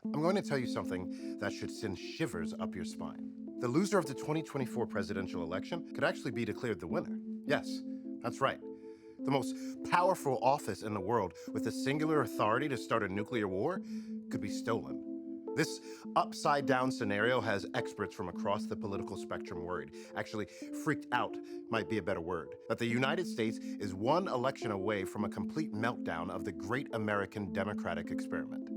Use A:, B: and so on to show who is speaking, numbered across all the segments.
A: I'm going to tell you something that should send shivers up your spine. The loser of the 2024 presidential election could actually be declared the winner. Yes, that's right. The most powerful office in the world with the singular authority to start a nuclear war could be stolen. This upside-down scenario has experts from across the political spectrum worried, actually freaked out might be a better word, that the United States is one election away from a complete meltdown of the great American democratic experiment.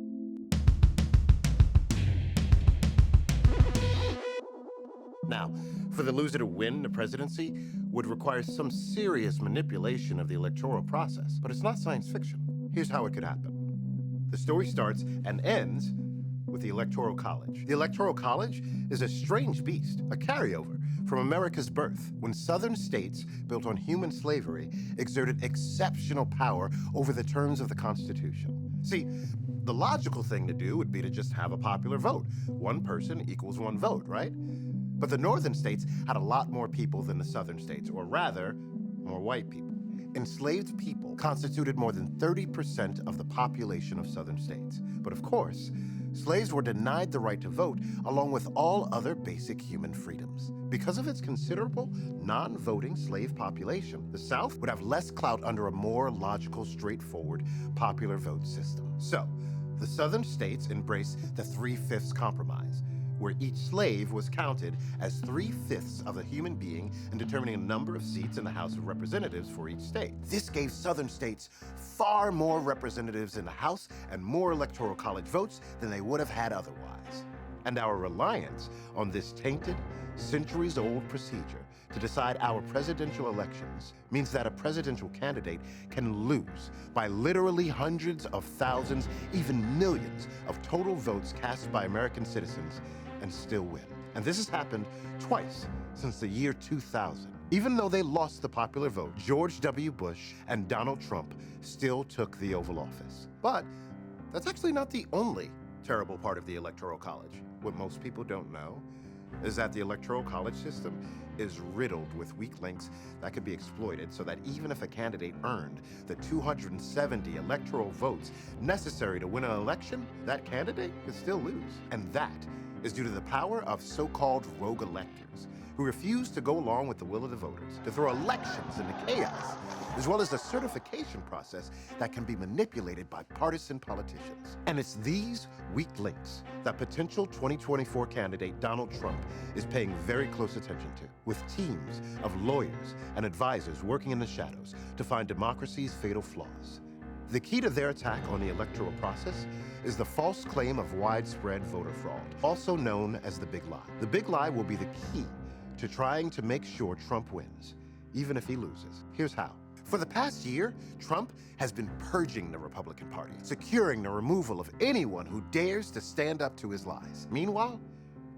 A: Now, for the loser to win the presidency would require some serious manipulation of the electoral process, but it's not science fiction. Here's how it could happen. The story starts and ends with the Electoral College. The Electoral College is a strange beast, a carryover from America's birth, when southern states built on human slavery exerted exceptional power over the terms of the Constitution. See, the logical thing to do would be to just have a popular vote. One person equals one vote, right? But the northern states had a lot more people than the southern states, or rather, more white people. Enslaved people constituted more than 30% of the population of southern states. But of course, slaves were denied the right to vote along with all other basic human freedoms. Because of its considerable non-voting slave population, the South would have less clout under a more logical, straightforward, popular vote system. So, the southern states embraced the 3/5 compromise, where each slave was counted as 3/5 of a human being in determining a number of seats in the House of Representatives for each state. This gave southern states far more representatives in the House and more electoral college votes than they would have had otherwise. And our reliance on this tainted, centuries-old procedure to decide our presidential elections means that a presidential candidate can lose by literally hundreds of thousands, even millions of total votes cast by American citizens and still win. And this has happened twice since the year 2000. Even though they lost the popular vote, George W. Bush and Donald Trump still took the Oval Office. But that's actually not the only terrible part of the Electoral College. What most people don't know is that the Electoral College system is riddled with weak links that could be exploited, so that even if a candidate earned the 270 electoral votes necessary to win an election, that candidate could still lose. And that is due to the power of so-called rogue electors who refuse to go along with the will of the voters, to throw elections into chaos, as well as a certification process that can be manipulated by partisan politicians. And it's these weak links that potential 2024 candidate Donald Trump is paying very close attention to, with teams of lawyers and advisors working in the shadows to find democracy's fatal flaws. The key to their attack on the electoral process is the false claim of widespread voter fraud, also known as the big lie. The big lie will be the key to trying to make sure Trump wins, even if he loses. Here's how. For the past year, Trump has been purging the Republican Party, securing the removal of anyone who dares to stand up to his lies. Meanwhile,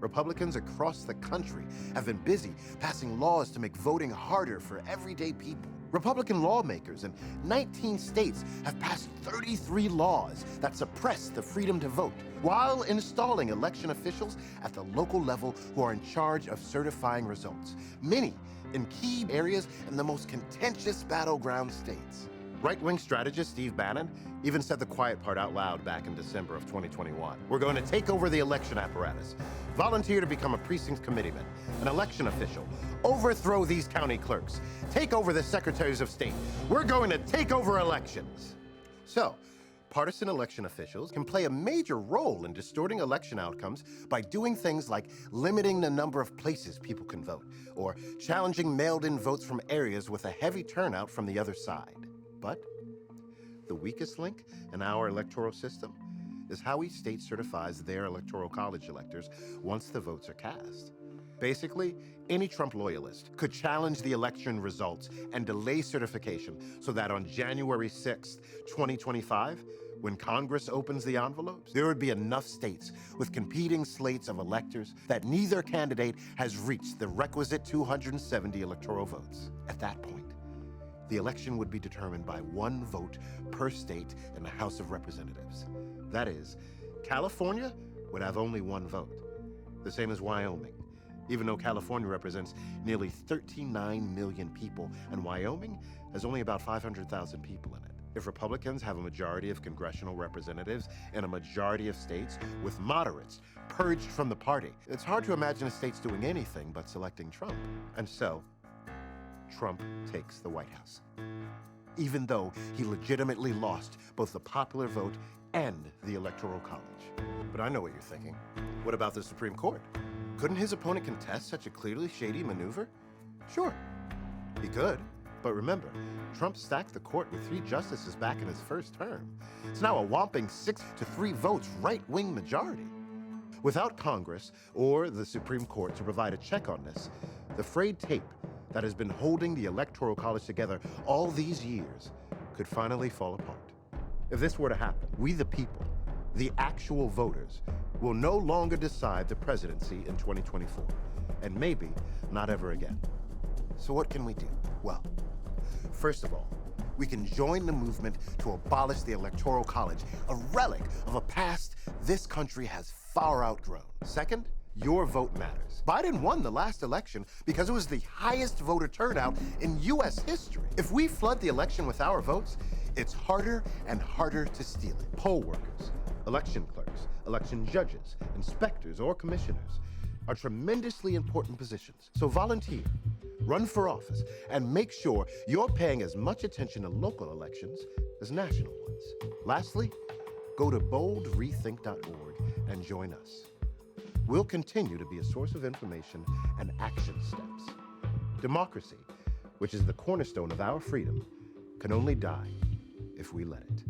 A: Republicans across the country have been busy passing laws to make voting harder for everyday people. Republican lawmakers in 19 states have passed 33 laws that suppress the freedom to vote, while installing election officials at the local level who are in charge of certifying results, many in key areas in the most contentious battleground states. Right-wing strategist Steve Bannon even said the quiet part out loud back in December of 2021. We're going to take over the election apparatus, volunteer to become a precinct committeeman, an election official, overthrow these county clerks, take over the secretaries of state. We're going to take over elections. So, partisan election officials can play a major role in distorting election outcomes by doing things like limiting the number of places people can vote, or challenging mailed-in votes from areas with a heavy turnout from the other side. But the weakest link in our electoral system is how each state certifies their electoral college electors once the votes are cast. Basically, any Trump loyalist could challenge the election results and delay certification so that on January 6th, 2025, when Congress opens the envelopes, there would be enough states with competing slates of electors that neither candidate has reached the requisite 270 electoral votes. At that point, the election would be determined by one vote per state in the House of Representatives. That is, California would have only one vote, the same as Wyoming, even though California represents nearly 39 million people and Wyoming has only about 500,000 people in it. If Republicans have a majority of congressional representatives in a majority of states with moderates purged from the party, it's hard to imagine the states doing anything but selecting Trump. And so, Trump takes the White House, even though he legitimately lost both the popular vote and the Electoral College. But I know what you're thinking. What about the Supreme Court? Couldn't his opponent contest such a clearly shady maneuver? Sure, he could. But remember, Trump stacked the court with 3 justices back in his first term. It's now a whopping 6-3 votes right-wing majority. Without Congress or the Supreme Court to provide a check on this, the frayed tape that has been holding the Electoral College together all these years could finally fall apart. If this were to happen, we the people, the actual voters, will no longer decide the presidency in 2024, and maybe not ever again. So what can we do? Well, first of all, we can join the movement to abolish the Electoral College, a relic of a past this country has far outgrown. Second, your vote matters. Biden won the last election because it was the highest voter turnout in U.S. history. If we flood the election with our votes, it's harder and harder to steal it. Poll workers, election clerks, election judges, inspectors, or commissioners are tremendously important positions. So volunteer, run for office, and make sure you're paying as much attention to local elections as national ones. Lastly, go to boldrethink.org and join us. We'll continue to be a source of information and action steps. Democracy, which is the cornerstone of our freedom, can only die if we let it.